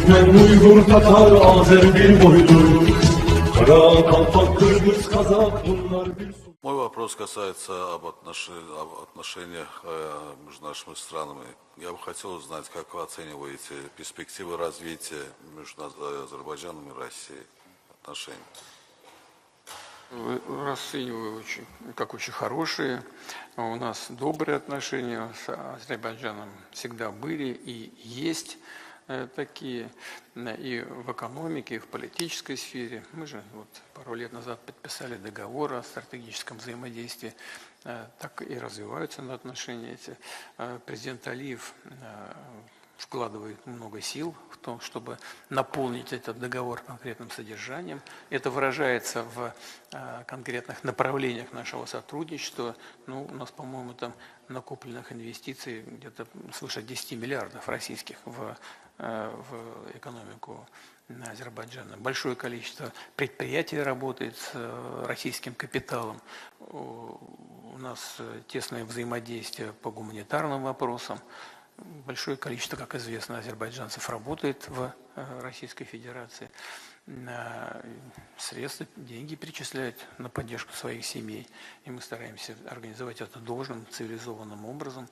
Türkmen, Uygur, Tatar, Azer bir boydur. Kara kalpak, Kırgız, Kazak bunlar bir su. Мой вопрос касается об отношениях между нашими странами. Я бы хотел узнать, как вы оцениваете перспективы развития между Азербайджаном и Россией отношений. Расцениваю очень хорошие. У нас добрые отношения с Азербайджаном всегда были и есть такие и в экономике, и в политической сфере. Мы же вот пару лет назад подписали договор о стратегическом взаимодействии. Так и развиваются отношения эти. Президент Алиев вкладывает много сил в то, чтобы наполнить этот договор конкретным содержанием. Это выражается в конкретных направлениях нашего сотрудничества. Ну, у нас, по-моему, там накопленных инвестиций где-то свыше 10 миллиардов российских в экономику Азербайджана. Большое количество предприятий работает с российским капиталом. У нас тесное взаимодействие по гуманитарным вопросам. Большое количество, как известно, азербайджанцев работает в Российской Федерации. Средства, деньги перечисляют на поддержку своих семей. И мы стараемся организовать это должным, цивилизованным образом.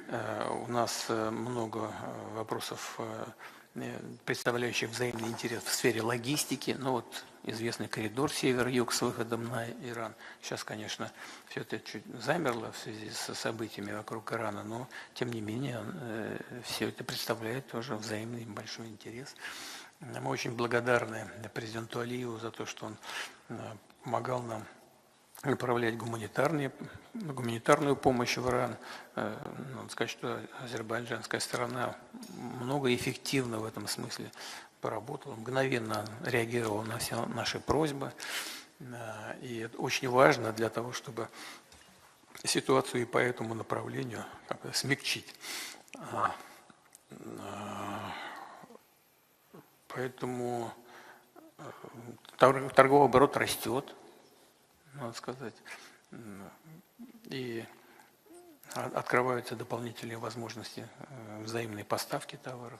У нас много вопросов, представляющих взаимный интерес в сфере логистики. Ну вот известный коридор север-юг с выходом на Иран. Сейчас, конечно, все это чуть замерло в связи с событиями вокруг Ирана, но, тем не менее, все это представляет тоже взаимный большой интерес. Мы очень благодарны президенту Алиеву за то, что он помогал нам направлять гуманитарную помощь в Иран. Надо сказать, что азербайджанская сторона много эффективно в этом смысле поработала, мгновенно реагировала на все наши просьбы. И это очень важно для того, чтобы ситуацию и по этому направлению как-то смягчить. Поэтому торговый оборот растет, надо сказать, и открываются дополнительные возможности взаимной поставки товаров.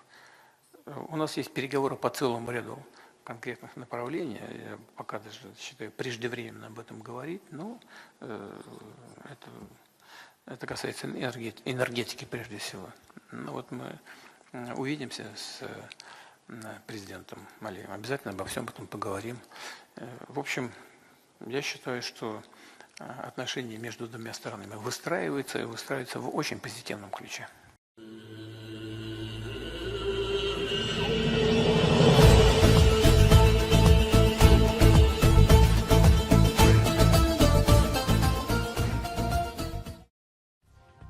У нас есть переговоры по целому ряду конкретных направлений. Я пока даже считаю преждевременно об этом говорить, но это касается энергетики прежде всего. Ну, вот мы увидимся с президентом Алиевым. Обязательно обо всем этом поговорим. В общем, я считаю, что отношения между двумя сторонами выстраиваются и выстраиваются в очень позитивном ключе.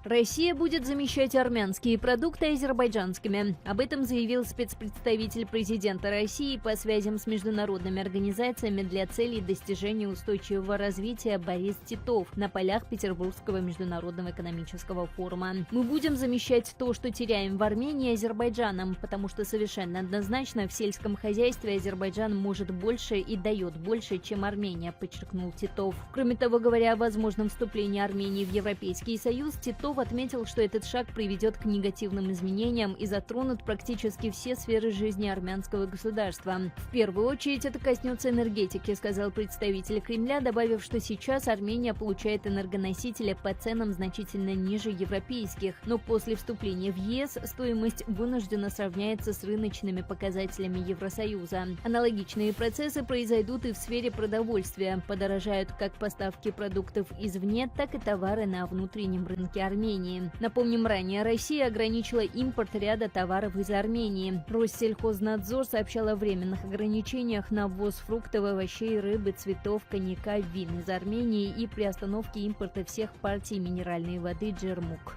Россия будет замещать армянские продукты азербайджанскими. Об этом заявил спецпредставитель президента России по связям с международными организациями для целей достижения устойчивого развития Борис Титов на полях Петербургского международного экономического форума. Мы будем замещать то, что теряем в Армении, Азербайджаном, потому что совершенно однозначно в сельском хозяйстве Азербайджан может больше и дает больше, чем Армения, подчеркнул Титов. Кроме того, говоря о возможном вступлении Армении в Европейский Союз, Титов отметил, что этот шаг приведет к негативным изменениям и затронут практически все сферы жизни армянского государства. В первую очередь это коснется энергетики, сказал представитель Кремля, добавив, что сейчас Армения получает энергоносители по ценам значительно ниже европейских, но после вступления в ЕС стоимость вынужденно сравняется с рыночными показателями Евросоюза. Аналогичные процессы произойдут и в сфере продовольствия. Подорожают как поставки продуктов извне, так и товары на внутреннем рынке Армении. Напомним, ранее Россия ограничила импорт ряда товаров из Армении. Россельхознадзор сообщал о временных ограничениях на ввоз фруктов, овощей, рыбы, цветов, коньяка, вин из Армении и приостановке импорта всех партий минеральной воды «Джермук».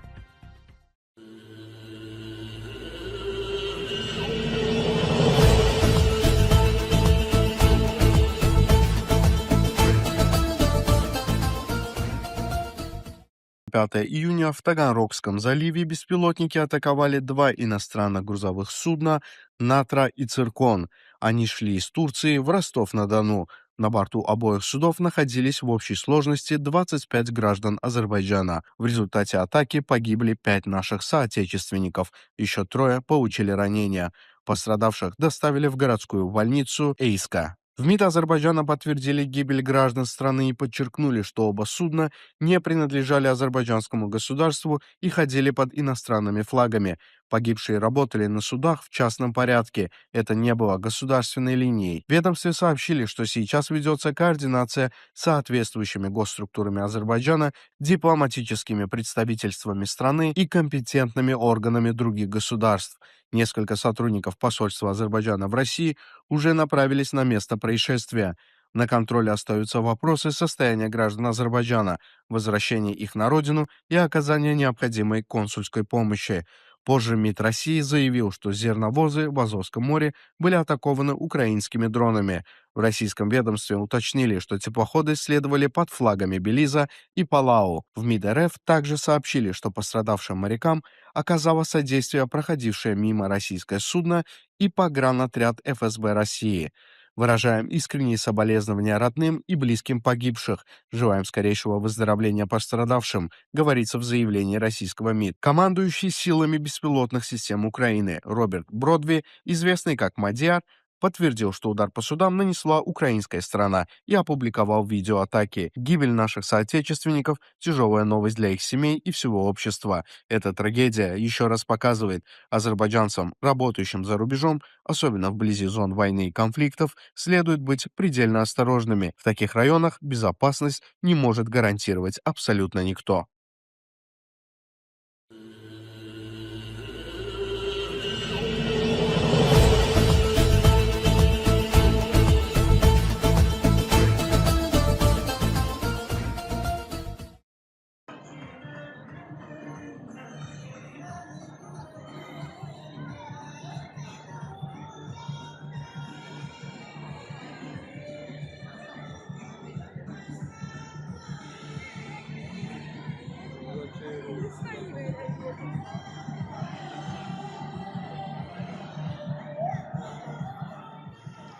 5 июня в Таганрогском заливе беспилотники атаковали два иностранных грузовых судна «Натра» и «Циркон». Они шли из Турции в Ростов-на-Дону. На борту обоих судов находились в общей сложности 25 граждан Азербайджана. В результате атаки погибли 5 наших соотечественников, еще 3 получили ранения. Пострадавших доставили в городскую больницу Эйска. В МИД Азербайджана подтвердили гибель граждан страны и подчеркнули, что оба судна не принадлежали азербайджанскому государству и ходили под иностранными флагами. Погибшие работали на судах в частном порядке. Это не было государственной линией. В ведомстве сообщили, что сейчас ведется координация с соответствующими госструктурами Азербайджана, дипломатическими представительствами страны и компетентными органами других государств. Несколько сотрудников посольства Азербайджана в России уже направились на место происшествия. На контроле остаются вопросы состояния граждан Азербайджана, возвращения их на родину и оказания необходимой консульской помощи. Позже МИД России заявил, что зерновозы в Азовском море были атакованы украинскими дронами. В российском ведомстве уточнили, что теплоходы следовали под флагами Белиза и Палау. В МИД РФ также сообщили, что пострадавшим морякам оказало содействие проходившее мимо российское судно и погранотряд ФСБ России. Выражаем искренние соболезнования родным и близким погибших. Желаем скорейшего выздоровления пострадавшим, говорится в заявлении российского МИД. Командующий силами беспилотных систем Украины Роберт Бродви, известный как Мадьяр, подтвердил, что удар по судам нанесла украинская сторона и опубликовал видео атаки. Гибель наших соотечественников – тяжелая новость для их семей и всего общества. Эта трагедия еще раз показывает азербайджанцам, работающим за рубежом, особенно вблизи зон войны и конфликтов, следует быть предельно осторожными. В таких районах безопасность не может гарантировать абсолютно никто.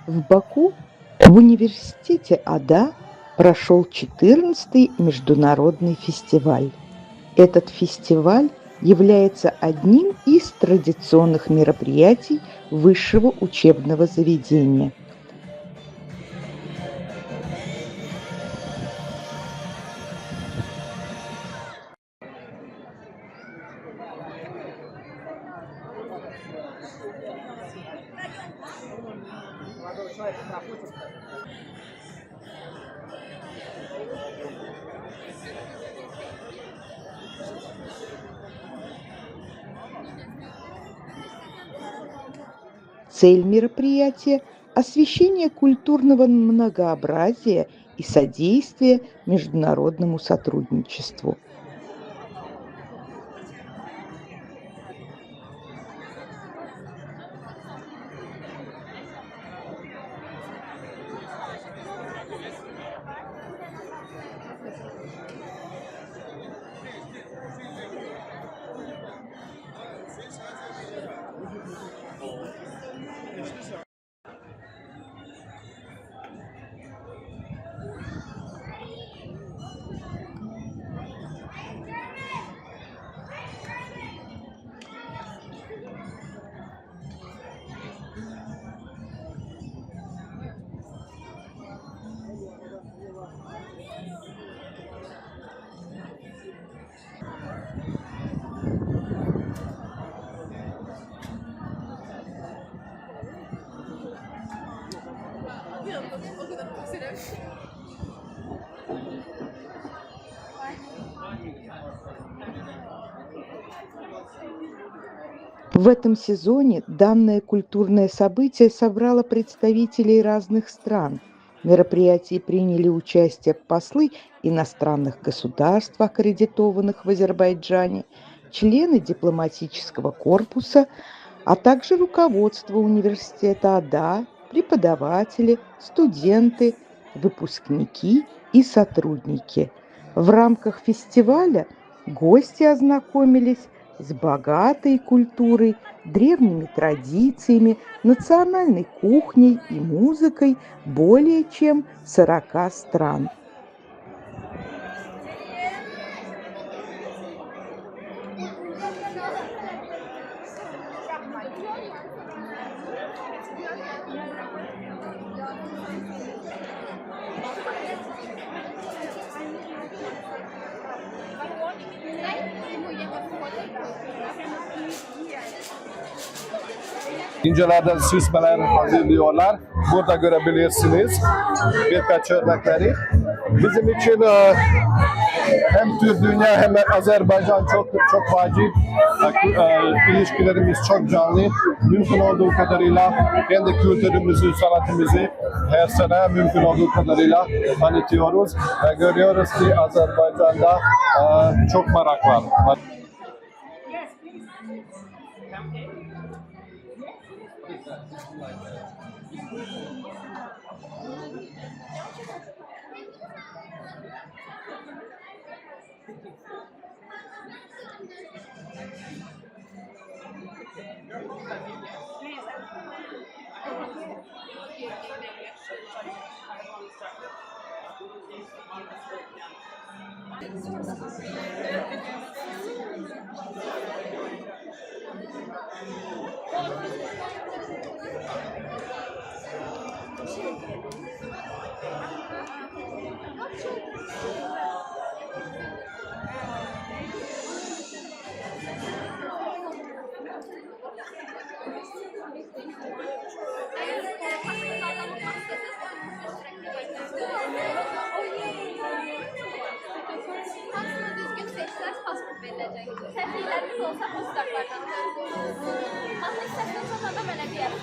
В Баку в университете АДА прошел 14-й международный фестиваль. Этот фестиваль является одним из традиционных мероприятий высшего учебного заведения. Цель мероприятия – освещение культурного многообразия и содействие международному сотрудничеству. В этом сезоне данное культурное событие собрало представителей разных стран. В мероприятии приняли участие послы иностранных государств, аккредитованных в Азербайджане, члены дипломатического корпуса, а также руководство университета АДА, преподаватели, студенты, выпускники и сотрудники. В рамках фестиваля гости ознакомились с богатой культурой, древними традициями, национальной кухней и музыкой более чем 40 стран. İncelerden süsmeler hazırlıyorlar. Burada görebilirsiniz birkaç örnekleri. Bizim için hem Türk dünya hem Azerbaycan çok vacip. İlişkilerimiz çok canlı. Mümkün olduğu kadarıyla kendi kültürümüzü, sanatımızı her sene mümkün olduğu kadarıyla tanıtıyoruz. Ve görüyoruz ki Azerbaycan'da çok merak var. Aslında düzgün seçsəz pasport veriləcək. Səhvləriniz olsa postlardan. Mahnı istəsiniz sonra da belə deyərəm.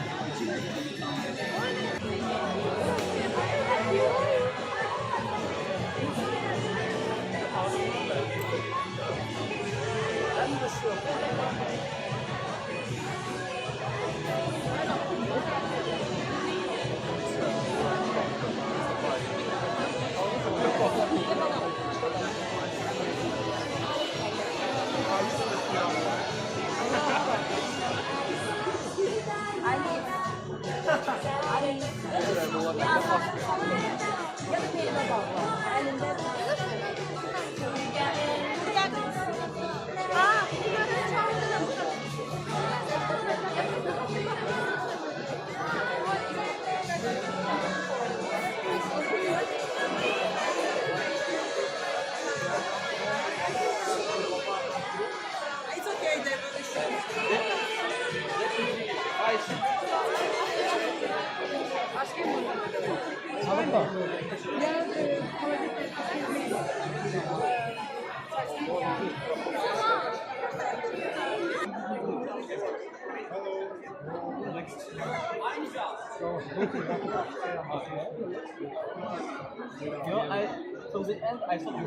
From the end, I saw you.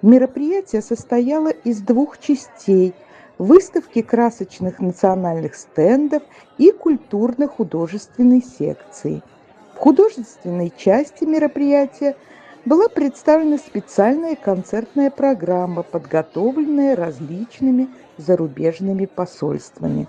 Мероприятие состояло из двух частей – выставки красочных национальных стендов и культурно-художественной секции. В художественной части мероприятия была представлена специальная концертная программа, подготовленная различными зарубежными посольствами.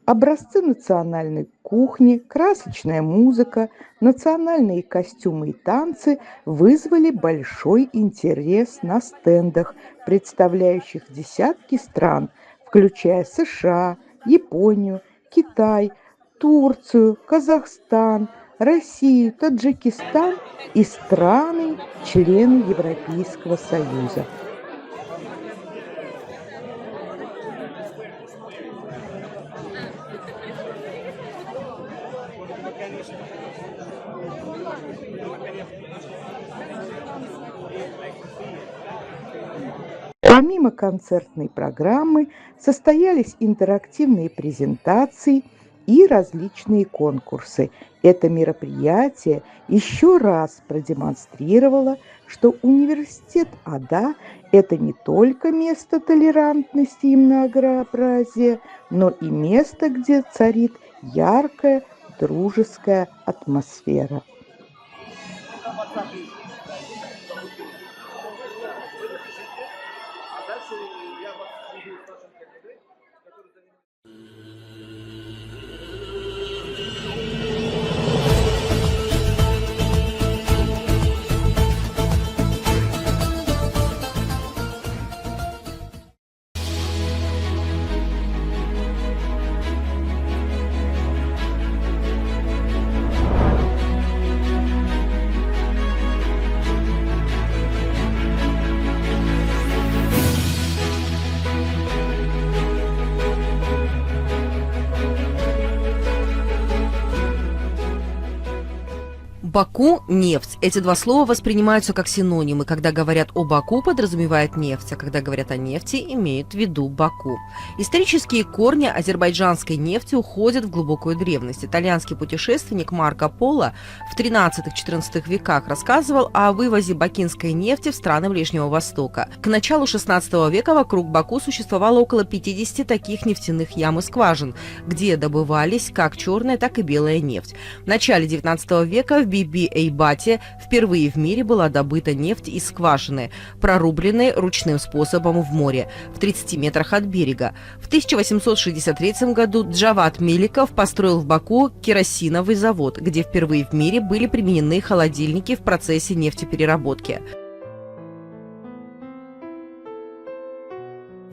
Образцы национальной кухни, красочная музыка, национальные костюмы и танцы вызвали большой интерес на стендах, представляющих десятки стран, включая США, Японию, Китай, Турцию, Казахстан, Россию, Таджикистан и страны-члены Европейского Союза. Помимо концертной программы состоялись интерактивные презентации и различные конкурсы. Это мероприятие еще раз продемонстрировало, что университет АДА – это не только место толерантности и многообразия, но и место, где царит яркая дружеская атмосфера. Баку – нефть. Эти два слова воспринимаются как синонимы. Когда говорят о Баку, подразумевают нефть, а когда говорят о нефти, имеют в виду Баку. Исторические корни азербайджанской нефти уходят в глубокую древность. Итальянский путешественник Марко Поло в 13-14 веках рассказывал о вывозе бакинской нефти в страны Ближнего Востока. К началу 16 века вокруг Баку существовало около 50 таких нефтяных ям и скважин, где добывались как черная, так и белая нефть. В начале 19 века в Биби-Эйбате впервые в мире была добыта нефть из скважины, прорубленной ручным способом в море, в 30 метрах от берега. В 1863 году Джавад Меликов построил в Баку керосиновый завод, где впервые в мире были применены холодильники в процессе нефтепереработки.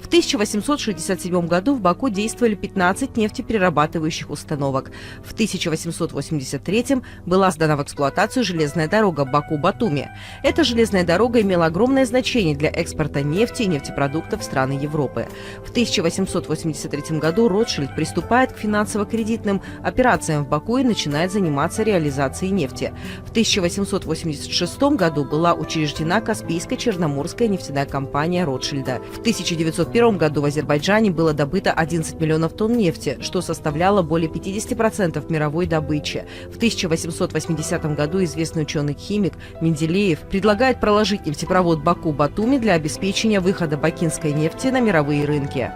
В 1867 году в Баку действовали 15 нефтеперерабатывающих установок. В 1883 была сдана в эксплуатацию железная дорога Баку-Батуми. Эта железная дорога имела огромное значение для экспорта нефти и нефтепродуктов в страны Европы. В 1883 году Ротшильд приступает к финансово-кредитным операциям в Баку и начинает заниматься реализацией нефти. В 1886 году была учреждена Каспийская черноморская нефтяная компания Ротшильда. В 1901 году в Азербайджане было добыто 11 миллионов тонн нефти, что составляло более 50% мировой добычи. В 1880 году известный ученый-химик Менделеев предлагает проложить нефтепровод Баку-Батуми для обеспечения выхода бакинской нефти на мировые рынки.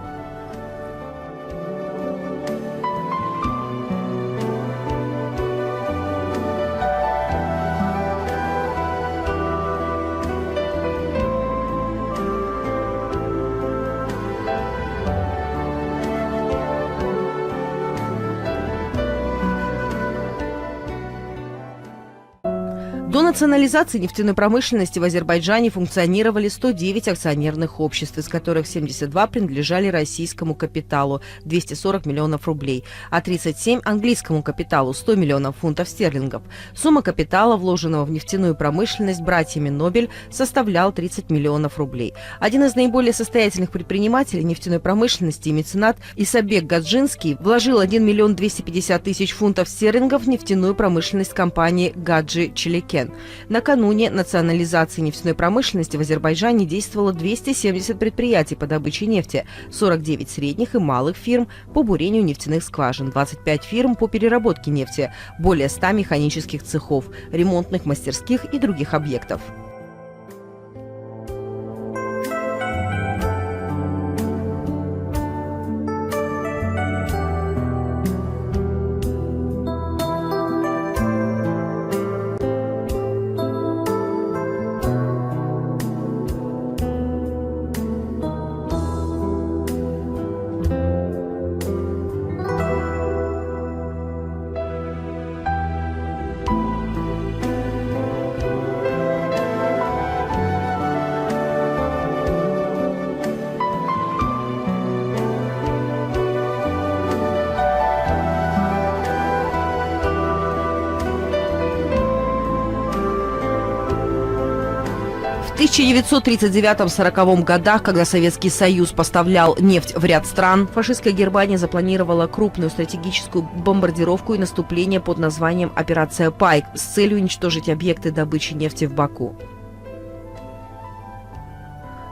До национализации нефтяной промышленности в Азербайджане функционировали 109 акционерных обществ, из которых 72 принадлежали российскому капиталу – 240 миллионов рублей, а 37 – английскому капиталу – 100 миллионов фунтов стерлингов. Сумма капитала, вложенного в нефтяную промышленность братьями Нобель, составлял 30 миллионов рублей. Один из наиболее состоятельных предпринимателей нефтяной промышленности и меценат Исабек Гаджинский вложил 1 миллион 250 тысяч фунтов стерлингов в нефтяную промышленность компании Гаджи Челикен. Накануне национализации нефтяной промышленности в Азербайджане действовало 270 предприятий по добыче нефти, 49 средних и малых фирм по бурению нефтяных скважин, 25 фирм по переработке нефти, более 100 механических цехов, ремонтных мастерских и других объектов. В 1939-40 годах, когда Советский Союз поставлял нефть в ряд стран, фашистская Германия запланировала крупную стратегическую бомбардировку и наступление под названием «Операция Пайк» с целью уничтожить объекты добычи нефти в Баку.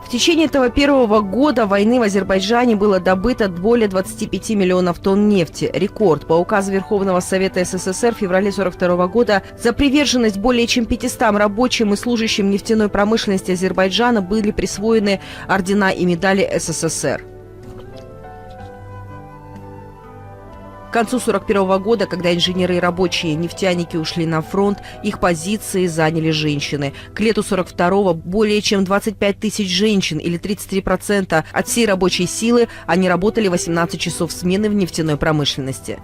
В течение этого первого года войны в Азербайджане было добыто более 25 миллионов тонн нефти. Рекорд. По указу Верховного Совета СССР в феврале 1942 года за приверженность более чем 500 рабочим и служащим нефтяной промышленности Азербайджана были присвоены ордена и медали СССР. К концу 1941 года, когда инженеры и рабочие нефтяники ушли на фронт, их позиции заняли женщины. К лету 1942 более чем 25 тысяч женщин, или 33% от всей рабочей силы, они работали 18 часов смены в нефтяной промышленности.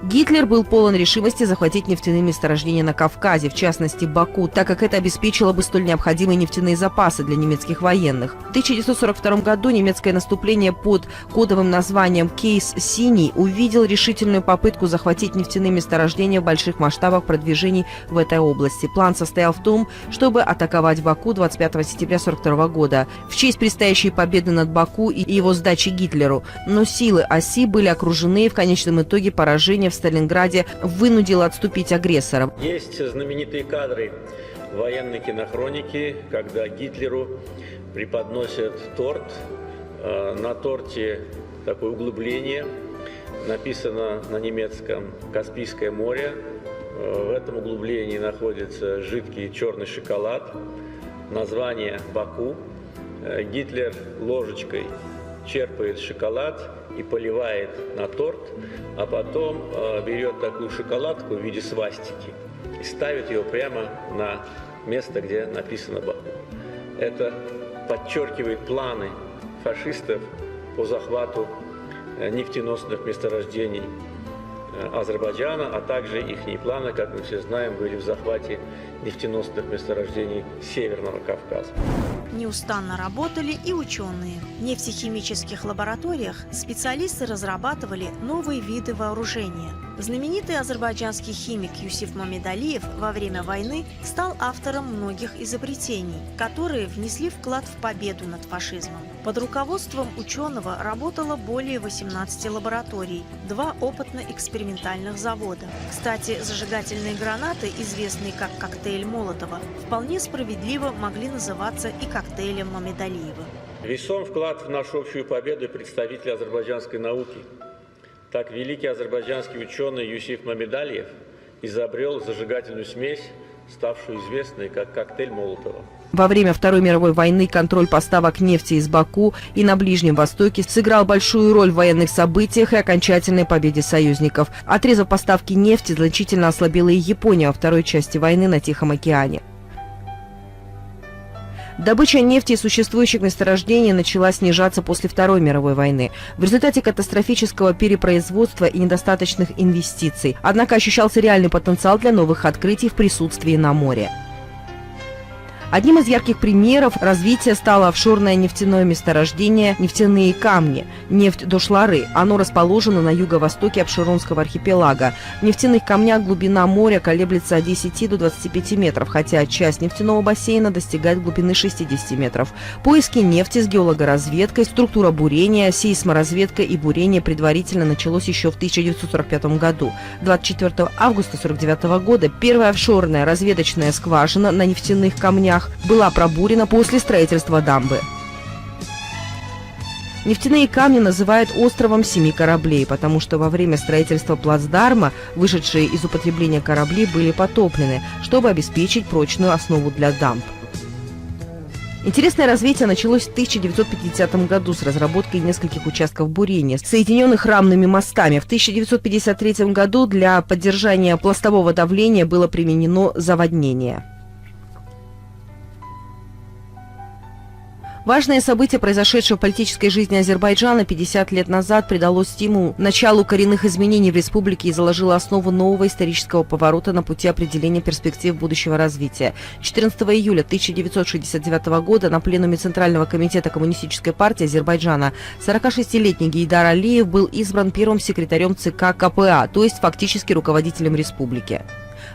Гитлер был полон решимости захватить нефтяные месторождения на Кавказе, в частности Баку, так как это обеспечило бы столь необходимые нефтяные запасы для немецких военных. В 1942 году немецкое наступление под кодовым названием «Кейс Синий» увидел решительную попытку захватить нефтяные месторождения в больших масштабах продвижений в этой области. План состоял в том, чтобы атаковать Баку 25 сентября 1942 года в честь предстоящей победы над Баку и его сдачи Гитлеру. Но силы оси были окружены и в конечном итоге поражение в Сталинграде вынудило отступить агрессоров. Есть знаменитые кадры военной кинохроники, когда Гитлеру преподносят торт. На торте такое углубление, написано на немецком «Каспийское море». В этом углублении находится жидкий черный шоколад, название «Баку». Гитлер ложечкой черпает шоколад и поливает на торт, а потом берет такую шоколадку в виде свастики и ставит ее прямо на место, где написано «Баку». Это подчеркивает планы фашистов по захвату нефтеносных месторождений Азербайджана, а также их планы, как мы все знаем, были в захвате нефтеносных месторождений Северного Кавказа. Неустанно работали и ученые. В нефтехимических лабораториях специалисты разрабатывали новые виды вооружения. Знаменитый азербайджанский химик Юсиф Мамедалиев во время войны стал автором многих изобретений, которые внесли вклад в победу над фашизмом. Под руководством ученого работало более 18 лабораторий, 2 опытно-экспериментальных завода. Кстати, зажигательные гранаты, известные как коктейль Молотова, вполне справедливо могли называться и коктейлем Мамедалиева. Весом вклад в нашу общую победу представителей азербайджанской науки. Так великий азербайджанский ученый Юсиф Мамедалиев изобрел зажигательную смесь, ставшую известной как коктейль Молотова. Во время Второй мировой войны контроль поставок нефти из Баку и на Ближнем Востоке сыграл большую роль в военных событиях и окончательной победе союзников. Отрезав поставки нефти, значительно ослабила и Япония во второй части войны на Тихом океане. Добыча нефти из существующих месторождений начала снижаться после Второй мировой войны в результате катастрофического перепроизводства и недостаточных инвестиций. Однако ощущался реальный потенциал для новых открытий в присутствии на море. Одним из ярких примеров развития стало офшорное нефтяное месторождение «Нефтяные камни» – нефть Дошлары. Оно расположено на юго-востоке Абшеронского архипелага. В нефтяных камнях глубина моря колеблется от 10 до 25 метров, хотя часть нефтяного бассейна достигает глубины 60 метров. Поиски нефти с геологоразведкой, структура бурения, сейсморазведка и бурение предварительно началось еще в 1945 году. 24 августа 1949 года первая офшорная разведочная скважина на нефтяных камнях была пробурена после строительства дамбы. Нефтяные камни называют островом 7 кораблей, потому что во время строительства плацдарма вышедшие из употребления корабли были потоплены, чтобы обеспечить прочную основу для дамб. Интересное развитие началось в 1950 году с разработкой нескольких участков бурения, соединенных рамными мостами. В 1953 году для поддержания пластового давления было применено заводнение. Важное событие, произошедшее в политической жизни Азербайджана 50 лет назад, придало стимул началу коренных изменений в республике и заложило основу нового исторического поворота на пути определения перспектив будущего развития. 14 июля 1969 года на пленуме Центрального комитета Коммунистической партии Азербайджана 46-летний Гейдар Алиев был избран первым секретарем ЦК КПА, то есть фактически руководителем республики.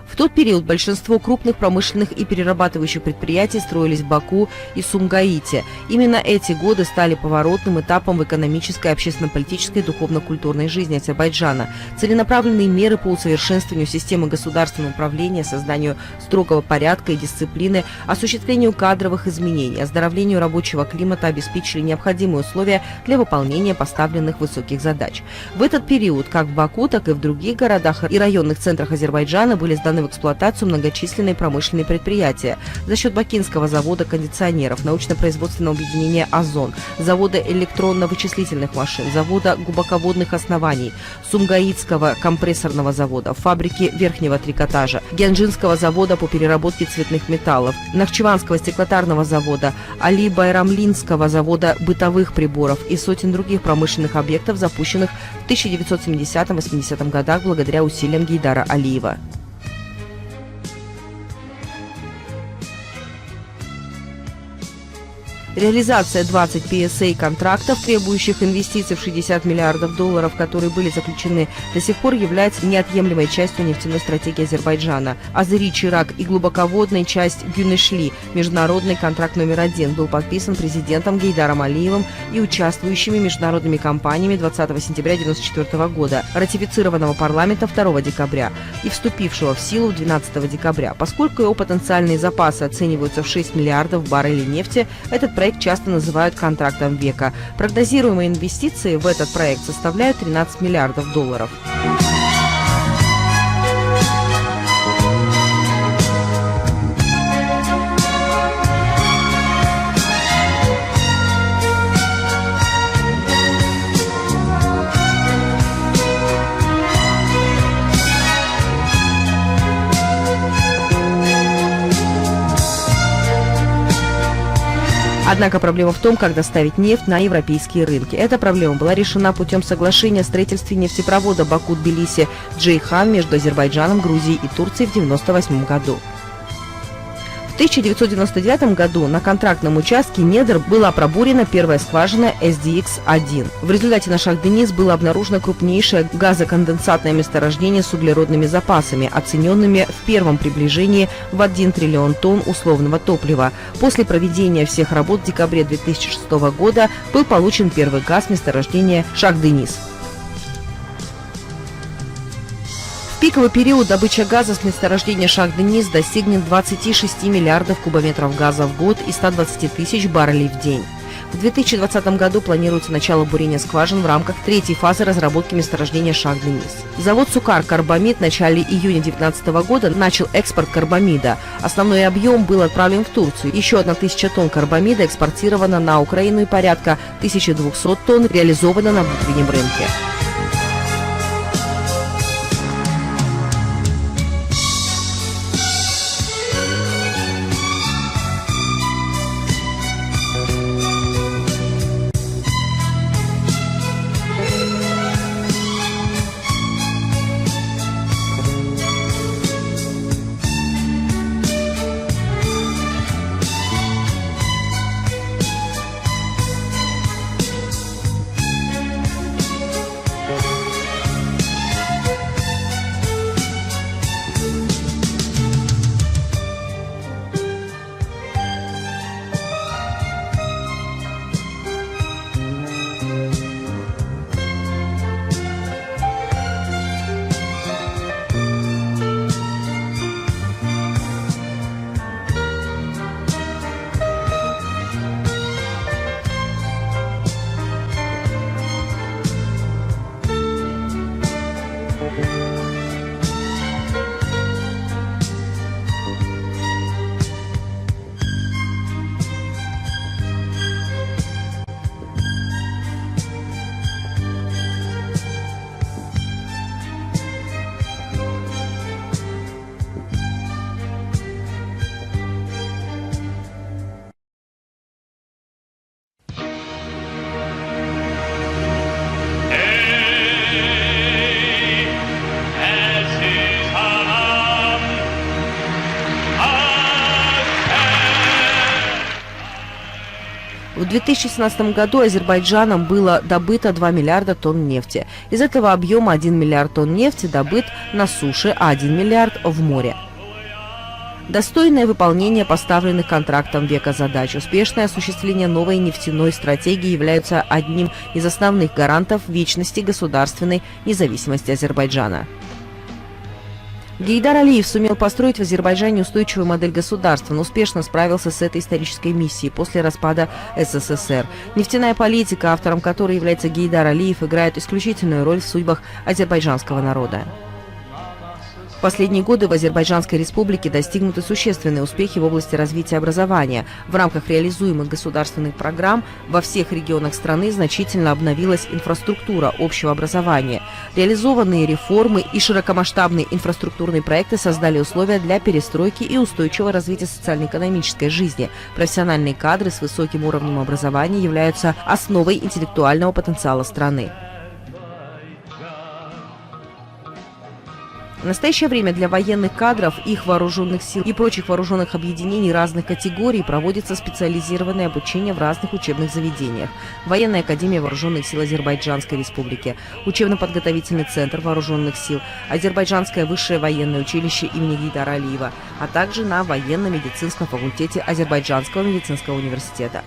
В тот период большинство крупных промышленных и перерабатывающих предприятий строились в Баку и Сумгаите. Именно эти годы стали поворотным этапом в экономической, общественно-политической и духовно-культурной жизни Азербайджана. Целенаправленные меры по усовершенствованию системы государственного управления, созданию строгого порядка и дисциплины, осуществлению кадровых изменений, оздоровлению рабочего климата обеспечили необходимые условия для выполнения поставленных высоких задач. В этот период как в Баку, так и в других городах и районных центрах Азербайджана были сданы в эксплуатацию многочисленные промышленные предприятия. За счет Бакинского завода кондиционеров, научно-производственного объединения «Озон», завода электронно-вычислительных машин, завода глубоководных оснований, Сумгаитского компрессорного завода, фабрики верхнего трикотажа, Гянджинского завода по переработке цветных металлов, Нахчеванского стеклотарного завода, Али Байрамлинского завода бытовых приборов и сотен других промышленных объектов, запущенных в 1970-80 годах благодаря усилиям Гейдара Алиева. Реализация 20 PSA-контрактов, требующих инвестиций в $60 миллиардов, которые были заключены до сих пор, является неотъемлемой частью нефтяной стратегии Азербайджана. Азери-Чирак и глубоководная часть Гюнешли, международный контракт номер 1, был подписан президентом Гейдаром Алиевым и участвующими международными компаниями 20 сентября 1994 года, ратифицированного парламентом 2 декабря и вступившего в силу 12 декабря. Поскольку его потенциальные запасы оцениваются в 6 миллиардов баррелей нефти, этот проект часто называют контрактом века. Прогнозируемые инвестиции в этот проект составляют $13 миллиардов. Однако проблема в том, как доставить нефть на европейские рынки. Эта проблема была решена путем соглашения о строительстве нефтепровода Баку-Тбилиси-Джейхан между Азербайджаном, Грузией и Турцией в 1998 году. В 1999 году на контрактном участке недр была пробурена первая скважина SDX-1. В результате на Шах-Денис было обнаружено крупнейшее газоконденсатное месторождение с углеродными запасами, оцененными в первом приближении в 1 триллион тонн условного топлива. После проведения всех работ в декабре 2006 года был получен первый газ месторождения Шах-Денис. В пиковый период добыча газа с месторождения Шах-Денис достигнет 26 миллиардов кубометров газа в год и 120 тысяч баррелей в день. В 2020 году планируется начало бурения скважин в рамках третьей фазы разработки месторождения Шах-Денис. Завод «Сукар Карбамид» в начале июня 2019 года начал экспорт карбамида. Основной объем был отправлен в Турцию. Еще 1000 тонн карбамида экспортировано на Украину и порядка 1200 тонн реализовано на внутреннем рынке. В 2017 году Азербайджаном было добыто 2 миллиарда тонн нефти. Из этого объема 1 миллиард тонн нефти добыт на суше, а 1 миллиард в море. Достойное выполнение поставленных контрактом века задач, успешное осуществление новой нефтяной стратегии являются одним из основных гарантов вечности государственной независимости Азербайджана. Гейдар Алиев сумел построить в Азербайджане устойчивую модель государства, но успешно справился с этой исторической миссией после распада СССР. Нефтяная политика, автором которой является Гейдар Алиев, играет исключительную роль в судьбах азербайджанского народа. В последние годы в Азербайджанской республике достигнуты существенные успехи в области развития образования. В рамках реализуемых государственных программ во всех регионах страны значительно обновилась инфраструктура общего образования. Реализованные реформы и широкомасштабные инфраструктурные проекты создали условия для перестройки и устойчивого развития социально-экономической жизни. Профессиональные кадры с высоким уровнем образования являются основой интеллектуального потенциала страны. В настоящее время для военных кадров, их вооруженных сил и прочих вооруженных объединений разных категорий проводится специализированное обучение в разных учебных заведениях. Военная академия вооруженных сил Азербайджанской республики, учебно-подготовительный центр вооруженных сил, Азербайджанское высшее военное училище имени Гейдара Алиева, а также на военно-медицинском факультете Азербайджанского медицинского университета.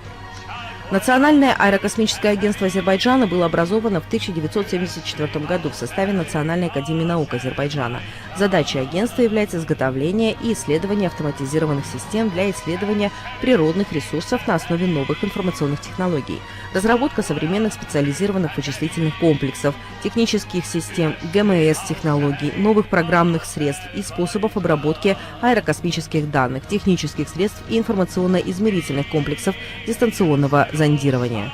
Национальное аэрокосмическое агентство Азербайджана было образовано в 1974 году в составе Национальной академии наук Азербайджана. Задачей агентства является изготовление и исследование автоматизированных систем для исследования природных ресурсов на основе новых информационных технологий, разработка современных специализированных вычислительных комплексов, технических систем, ГМС-технологий, новых программных средств и способов обработки аэрокосмических данных, технических средств и информационно-измерительных комплексов дистанционного зондирования.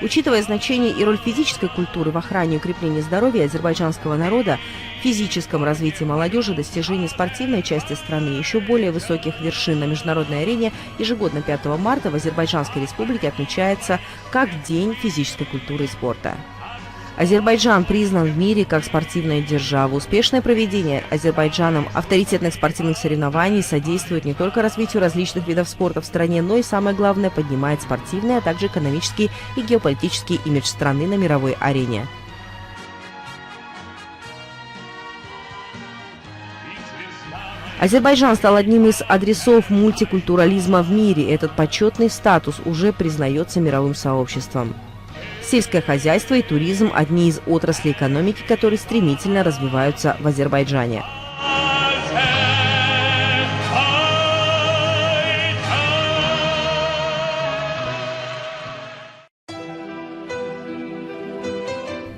Учитывая значение и роль физической культуры в охране и укреплении здоровья азербайджанского народа, физическом развитии молодежи, достижении спортивной части страны и еще более высоких вершин на международной арене, ежегодно 5 марта в Азербайджанской республике отмечается как День физической культуры и спорта. Азербайджан признан в мире как спортивная держава. Успешное проведение Азербайджаном авторитетных спортивных соревнований содействует не только развитию различных видов спорта в стране, но и, самое главное, поднимает спортивный, а также экономический и геополитический имидж страны на мировой арене. Азербайджан стал одним из адресов мультикультурализма в мире. Этот почетный статус уже признается мировым сообществом. Сельское хозяйство и туризм – одни из отраслей экономики, которые стремительно развиваются в Азербайджане.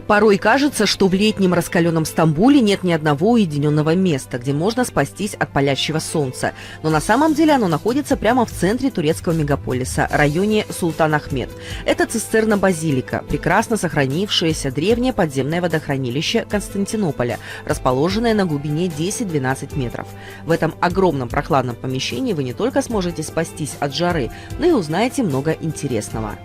Порой кажется, что в летнем раскаленном Стамбуле нет ни одного уединенного места, где можно спастись от палящего солнца. Но на самом деле оно находится прямо в центре турецкого мегаполиса, районе Султан-Ахмед. Это цистерна-базилика, прекрасно сохранившееся древнее подземное водохранилище Константинополя, расположенное на глубине 10-12 метров. В этом огромном прохладном помещении вы не только сможете спастись от жары, но и узнаете много интересного.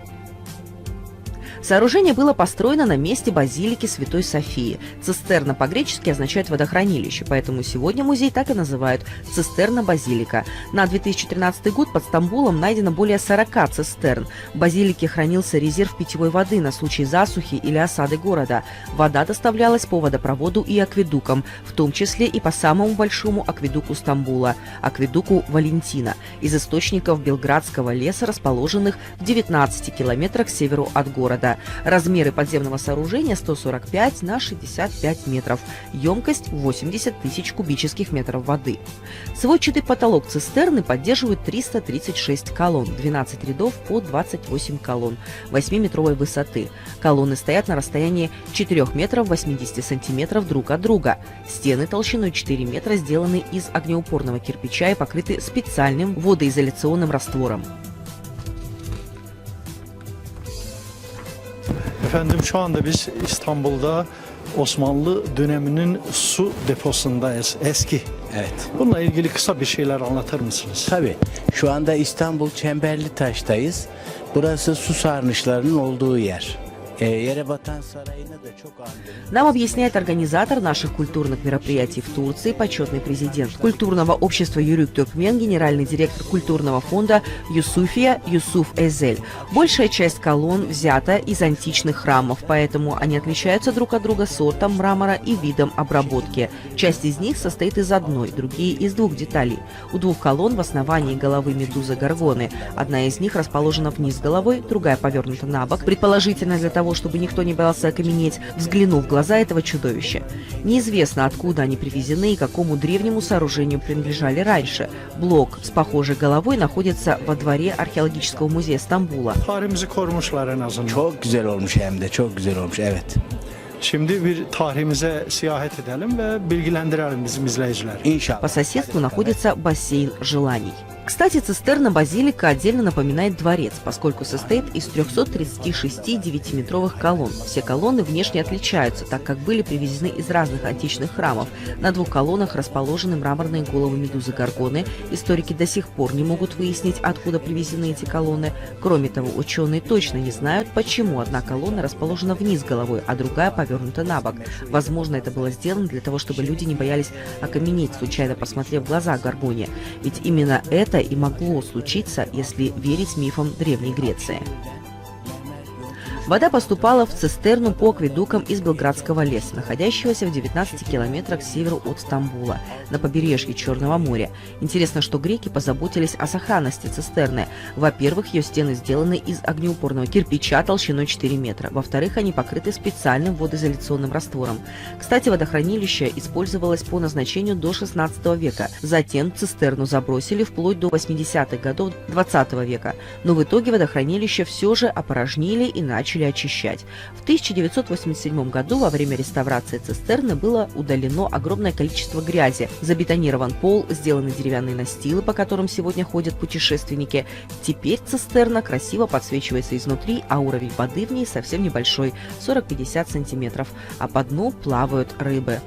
Сооружение было построено на месте базилики Святой Софии. Цистерна по-гречески означает водохранилище, поэтому сегодня музей так и называют «Цистерна-базилика». На 2013 год под Стамбулом найдено более 40 цистерн. В базилике хранился резерв питьевой воды на случай засухи или осады города. Вода доставлялась по водопроводу и акведукам, в том числе и по самому большому акведуку Стамбула – акведуку Валентина, из источников Белградского леса, расположенных в 19 километрах к северу от города. Размеры подземного сооружения 145 на 65 метров. Емкость 80 тысяч кубических метров воды. Сводчатый потолок цистерны поддерживает 336 колонн, 12 рядов по 28 колонн 8-метровой высоты. Колонны стоят на расстоянии 4 метров 80 сантиметров друг от друга. Стены толщиной 4 метра сделаны из огнеупорного кирпича и покрыты специальным водоизоляционным раствором. Efendim şu anda biz İstanbul'da Osmanlı döneminin su deposundayız eski. Evet. Bununla ilgili kısa bir şeyler anlatır mısınız? Tabii. Şu anda İstanbul Çemberlitaş'tayız. Burası su sarnıçlarının olduğu yer. Нам объясняет организатор наших культурных мероприятий в Турции, почетный президент культурного общества Юрик Тюркмен, генеральный директор культурного фонда Юсуфия Юсуф Эзель. Большая часть колонн взята из античных храмов, поэтому они отличаются друг от друга сортом мрамора и видом обработки. Часть из них состоит из одной, другие из двух деталей. У двух колонн в основании головы медузы Горгоны. Одна из них расположена вниз головой, другая повернута на бок, предположительно для того, чтобы никто не боялся окаменеть, взглянув в глаза этого чудовища. Неизвестно, откуда они привезены и какому древнему сооружению принадлежали раньше. Блок с похожей головой находится во дворе археологического музея Стамбула. Tarihimizi korumuşlar en azından. Çok güzel olmuş hem de çok güzel olmuş, evet. Şimdi bir tarihimize seyahat edelim ve bilgilendirelim bizim izleyiciler. İnşallah. По соседству находится бассейн желаний. Кстати, цистерна-базилика отдельно напоминает дворец, поскольку состоит из 336 9-метровых колонн. Все колонны внешне отличаются, так как были привезены из разных античных храмов. На двух колоннах расположены мраморные головы медузы Горгоны. Историки до сих пор не могут выяснить, откуда привезены эти колонны. Кроме того, ученые точно не знают, почему одна колонна расположена вниз головой, а другая повернута на бок. Возможно, это было сделано для того, чтобы люди не боялись окаменеть, случайно посмотрев в глаза Горгоне. Ведь именно это и могло случиться, если верить мифам Древней Греции. Вода поступала в цистерну по акведукам из Белградского леса, находящегося в 19 километрах к северу от Стамбула, на побережье Черного моря. Интересно, что греки позаботились о сохранности цистерны. Во-первых, ее стены сделаны из огнеупорного кирпича толщиной 4 метра. Во-вторых, они покрыты специальным водоизоляционным раствором. Кстати, водохранилище использовалось по назначению до 16 века. Затем цистерну забросили вплоть до 80-х годов 20 века. Но в итоге водохранилище все же опорожнили и начали очищать. В 1987 году во время реставрации цистерны было удалено огромное количество грязи. Забетонирован пол, сделаны деревянные настилы, по которым сегодня ходят путешественники. Теперь цистерна красиво подсвечивается изнутри, а уровень воды в ней совсем небольшой – 40-50 сантиметров, а по дну плавают рыбы.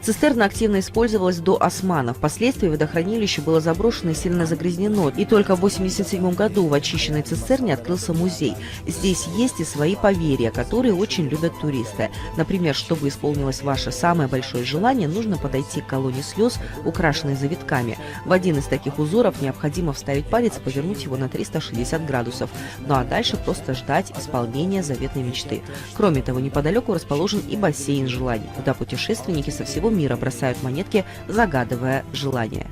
Цистерна активно использовалась до османов. Впоследствии водохранилище было заброшено и сильно загрязнено. И только в 1987 году в очищенной цистерне открылся музей. Здесь есть и свои поверья, которые очень любят туристы. Например, чтобы исполнилось ваше самое большое желание, нужно подойти к колонне слез, украшенной завитками. В один из таких узоров необходимо вставить палец и повернуть его на 360 градусов. Ну а дальше просто ждать исполнения заветной мечты. Кроме того, неподалеку расположен и бассейн желаний, куда путешественники со всего мира бросают монетки, загадывая желания.